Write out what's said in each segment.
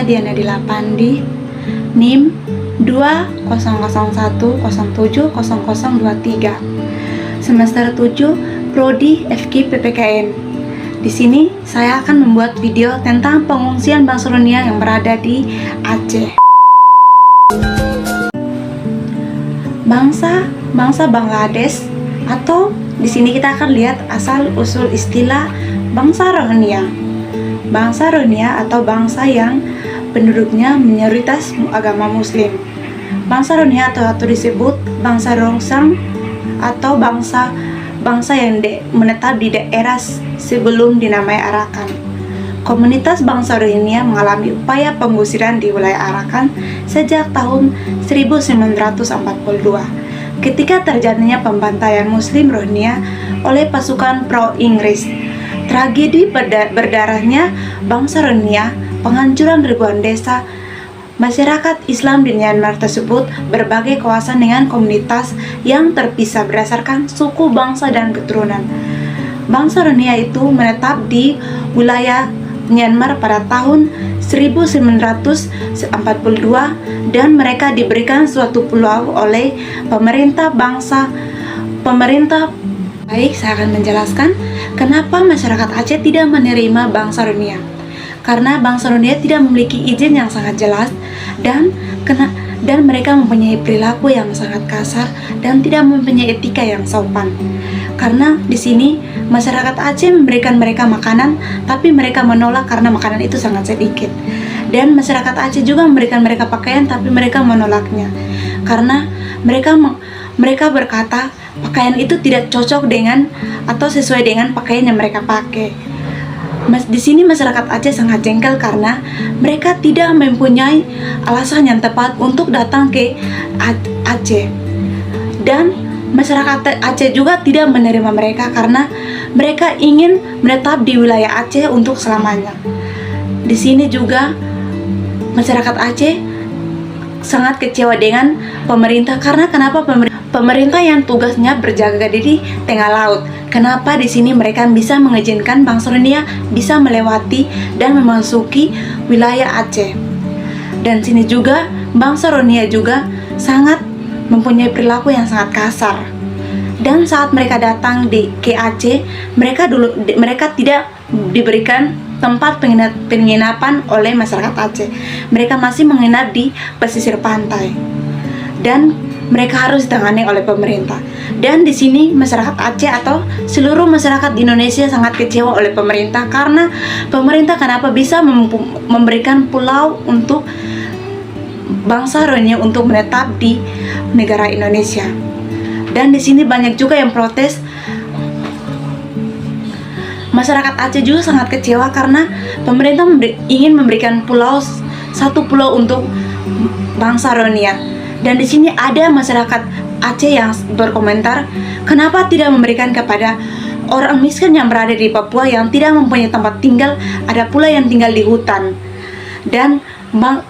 saya Diana Dilapandi, NIM 2001070023, semester 7, Prodi FK PPKN. Di sini saya akan membuat video tentang pengungsian Bangsa Rohingya yang berada di Aceh. Bangsa Bangladesh, atau di sini kita akan lihat asal usul istilah Bangsa Rohingya. Bangsa Rohingya atau bangsa yang penduduknya mayoritas agama Muslim. Bangsa Rohingya atau disebut bangsa Rongsang atau bangsa yang menetap di daerah sebelum dinamai Arakan. Komunitas bangsa Rohingya mengalami upaya penggusuran di wilayah Arakan sejak tahun 1942 ketika terjadinya pembantaian Muslim Rohingya oleh pasukan pro-Inggris. Tragedi berdarahnya bangsa Rohingya, penghancuran ribuan desa, masyarakat Islam di Myanmar tersebut berbagai kawasan dengan komunitas yang terpisah berdasarkan suku, bangsa, dan keturunan. Bangsa Rohingya itu menetap di wilayah Myanmar pada tahun 1942 dan mereka diberikan suatu pulau oleh pemerintah. Baik, saya akan menjelaskan kenapa masyarakat Aceh tidak menerima bangsa Rohingya. Karena bangsa Rohingya tidak memiliki izin yang sangat jelas dan mereka mempunyai perilaku yang sangat kasar dan tidak mempunyai etika yang sopan. Karena di sini masyarakat Aceh memberikan mereka makanan, tapi mereka menolak karena makanan itu sangat sedikit. Dan masyarakat Aceh juga memberikan mereka pakaian, tapi mereka menolaknya karena mereka berkata pakaian itu tidak cocok dengan atau sesuai dengan pakaian yang mereka pakai. Di sini masyarakat Aceh sangat jengkel karena mereka tidak mempunyai alasan yang tepat untuk datang ke Aceh. Dan masyarakat Aceh juga tidak menerima mereka karena mereka ingin menetap di wilayah Aceh untuk selamanya. Di sini juga masyarakat Aceh sangat kecewa dengan pemerintah karena kenapa pemerintah yang tugasnya berjaga di tengah laut. Kenapa di sini mereka bisa mengizinkan bangsa Rohingya bisa melewati dan memasuki wilayah Aceh. Dan sini juga bangsa Rohingya juga sangat mempunyai perilaku yang sangat kasar. Dan saat mereka datang ke Aceh, mereka tidak diberikan tempat penginapan oleh masyarakat Aceh. Mereka masih menginap di pesisir pantai. Dan mereka harus ditangani oleh pemerintah. Dan di sini masyarakat Aceh atau seluruh masyarakat di Indonesia sangat kecewa oleh pemerintah karena pemerintah kenapa bisa memberikan pulau untuk bangsa Rohingya untuk menetap di negara Indonesia. Dan di sini banyak juga yang protes. Masyarakat Aceh juga sangat kecewa karena pemerintah ingin memberikan satu pulau untuk bangsa Rohingya. Dan di sini ada masyarakat Aceh yang berkomentar, kenapa tidak memberikan kepada orang miskin yang berada di Papua yang tidak mempunyai tempat tinggal, ada pula yang tinggal di hutan. Dan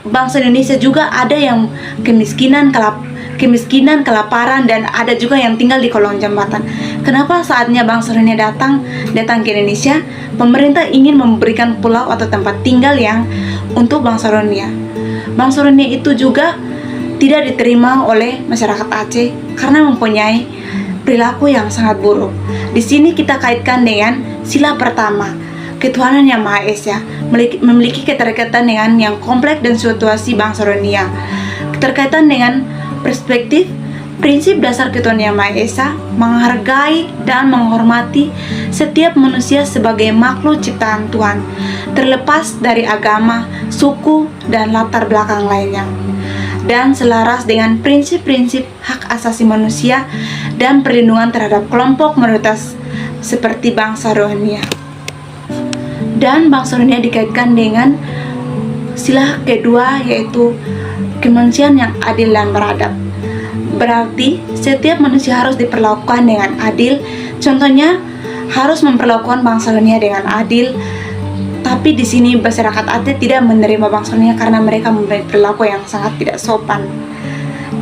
bangsa Indonesia juga ada yang kemiskinan, kelaparan, dan ada juga yang tinggal di kolong jembatan. Kenapa saatnya bangsa Rohingya datang ke Indonesia, pemerintah ingin memberikan pulau atau tempat tinggal yang untuk bangsa Rohingya. Bangsa Rohingya itu juga tidak diterima oleh masyarakat Aceh karena mempunyai perilaku yang sangat buruk. Di sini kita kaitkan dengan sila pertama, ketuhanan yang Maha Esa, memiliki keterkaitan dengan yang kompleks dan situasi bangsa Rohingya. Keterkaitan dengan perspektif prinsip dasar ketuhanan yang Maha Esa, menghargai dan menghormati setiap manusia sebagai makhluk ciptaan Tuhan, terlepas dari agama, suku, dan latar belakang lainnya. Dan selaras dengan prinsip-prinsip hak asasi manusia dan perlindungan terhadap kelompok minoritas seperti bangsa Rohingya. Dan bangsa Rohingya dikaitkan dengan sila kedua, yaitu kemanusiaan yang adil dan beradab. Berarti setiap manusia harus diperlakukan dengan adil. Contohnya harus memperlakukan bangsa Rohingya dengan adil. Tapi di sini masyarakat Aceh tidak menerima bangsa Rohingya karena mereka memiliki perilaku yang sangat tidak sopan.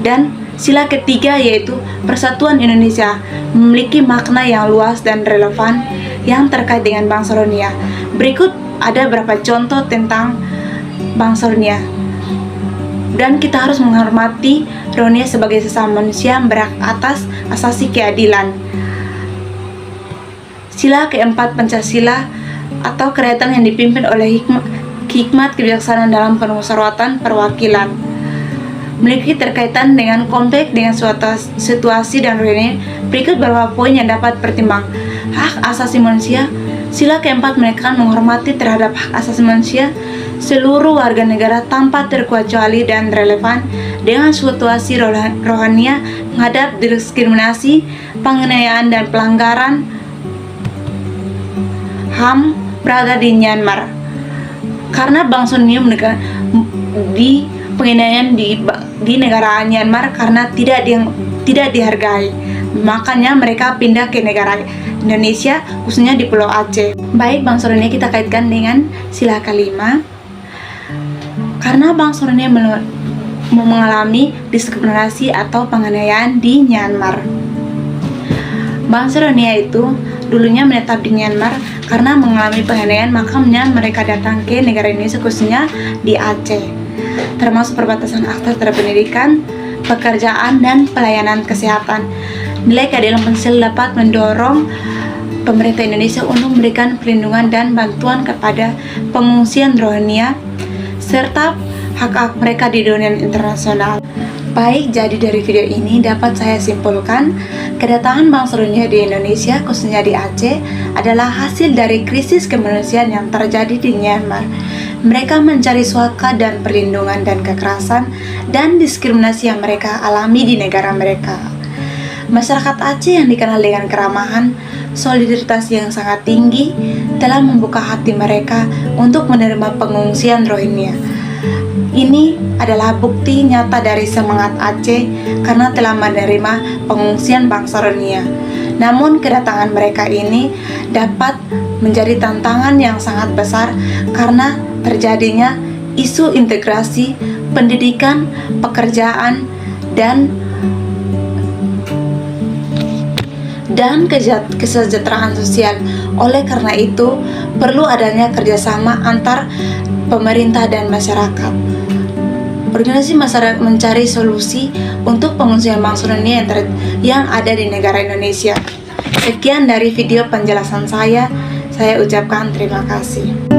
Dan sila ketiga yaitu Persatuan Indonesia memiliki makna yang luas dan relevan yang terkait dengan bangsa Rohingya. Berikut ada beberapa contoh tentang bangsa dunia. Dan kita harus menghormati Rohingya sebagai sesama manusia yang berhak atas asasi keadilan. Sila keempat Pancasila atau kerakyatan yang dipimpin oleh hikmat kebijaksanaan dalam permusyawaratan perwakilan memiliki terkaitan dengan konteks dengan suatu situasi dan Rohingya. Berikut beberapa poin yang dapat pertimbang. Hak asasi manusia. Sila keempat menekankan menghormati terhadap hak asasi manusia seluruh warga negara tanpa terkecuali dan relevan dengan situasi Rohingya menghadap diskriminasi, penganiayaan dan pelanggaran HAM berada di Myanmar. Karena bangsa Rohingya di penganiayaan di negara Myanmar karena tidak dihargai, makanya mereka pindah ke negara Indonesia, khususnya di Pulau Aceh. Baik, bangsa Rohingya kita kaitkan dengan sila kelima. Karena bangsa Rohingya mengalami diskriminasi atau penganiayaan di Myanmar. Bangsa Rohingya itu dulunya menetap di Myanmar karena mengalami penganiayaan, maka mereka datang ke negara Indonesia, khususnya di Aceh, termasuk perbatasan akses terhadap pendidikan, pekerjaan, dan pelayanan kesehatan. Nilai keadilan Pancasila dapat mendorong pemerintah Indonesia untuk memberikan perlindungan dan bantuan kepada pengungsian Rohingya serta hak-hak mereka di dunia internasional. Baik, jadi dari video ini dapat saya simpulkan, kedatangan bangsa Rohingya di Indonesia, khususnya di Aceh, adalah hasil dari krisis kemanusiaan yang terjadi di Myanmar. Mereka mencari suaka dan perlindungan dan kekerasan dan diskriminasi yang mereka alami di negara mereka. Masyarakat Aceh yang dikenal dengan keramahan, solidaritas yang sangat tinggi, telah membuka hati mereka untuk menerima pengungsian Rohingya. Ini adalah bukti nyata dari semangat Aceh karena telah menerima pengungsian bangsa Rohingya. Namun kedatangan mereka ini dapat menjadi tantangan yang sangat besar karena terjadinya isu integrasi, pendidikan, pekerjaan, dan kesejahteraan sosial. Oleh karena itu, perlu adanya kerjasama antar pemerintah dan masyarakat. Organisasi masyarakat mencari solusi untuk pengungsian bangsa Rohingya yang ada di negara Indonesia. Sekian dari video penjelasan saya ucapkan terima kasih.